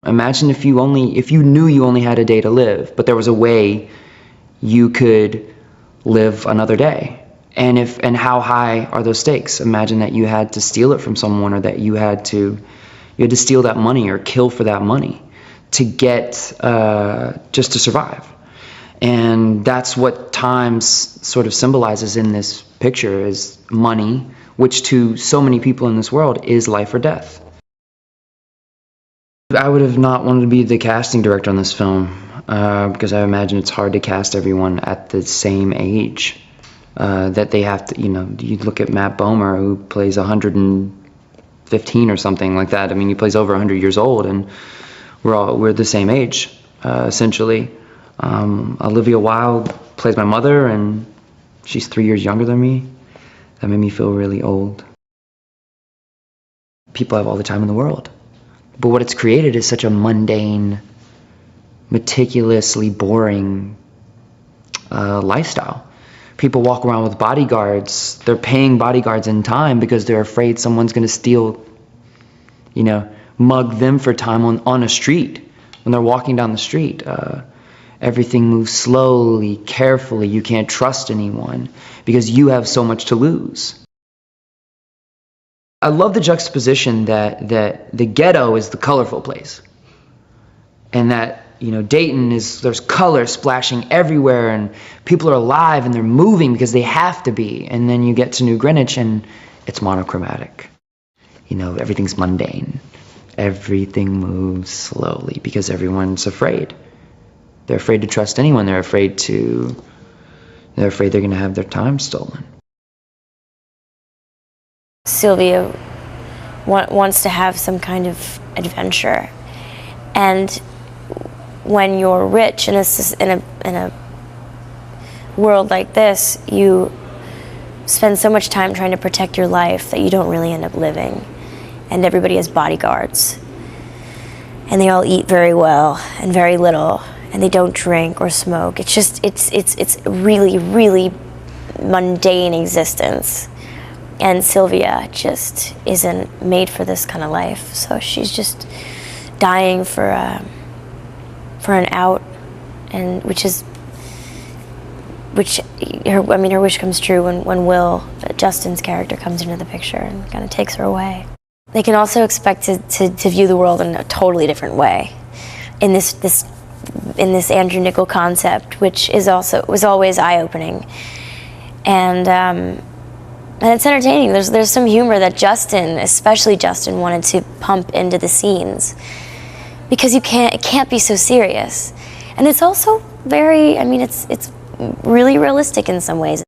Imagine if you knew you only had a day to live, but there was a way you could live another day. And how high are those stakes? Imagine that you had to steal it from someone, or that you had to steal that money or kill for that money to get just to survive. And that's what time sort of symbolizes in this picture, is money, which to so many people in this world is life or death. I would have not wanted to be the casting director on this film, because I imagine it's hard to cast everyone at the same age. That they have to, you look at Matt Bomer, who plays 115 or something like that. I mean, he plays over 100 years old, and we're the same age, essentially. Olivia Wilde plays my mother, and she's 3 years younger than me. That made me feel really old. People have all the time in the world, but what it's created is such a mundane, meticulously boring lifestyle. People walk around with bodyguards. They're paying bodyguards in time because they're afraid someone's going to steal, mug them for time on a street when they're walking down the street. Everything moves slowly, carefully. You can't trust anyone because you have so much to lose. I love the juxtaposition that the ghetto is the colorful place, and that Dayton there's color splashing everywhere, and people are alive and they're moving because they have to be. And then you get to New Greenwich and it's monochromatic. Everything's mundane. Everything moves slowly because everyone's afraid. They're afraid to trust anyone. They're afraid they're going to have their time stolen. Sylvia wants to have some kind of adventure, and when you're rich in a world like this, you spend so much time trying to protect your life that you don't really end up living. And everybody has bodyguards, and they all eat very well and very little, and they don't drink or smoke. It's really, really mundane existence. And Sylvia just isn't made for this kind of life, so she's just dying for an out, and her wish comes true when Will, Justin's character, comes into the picture and kind of takes her away. They can also expect to view the world in a totally different way, in this Andrew Niccol concept, which was always eye-opening, and it's entertaining. There's some humor that especially Justin, wanted to pump into the scenes, because it can't be so serious. And it's also it's really realistic in some ways.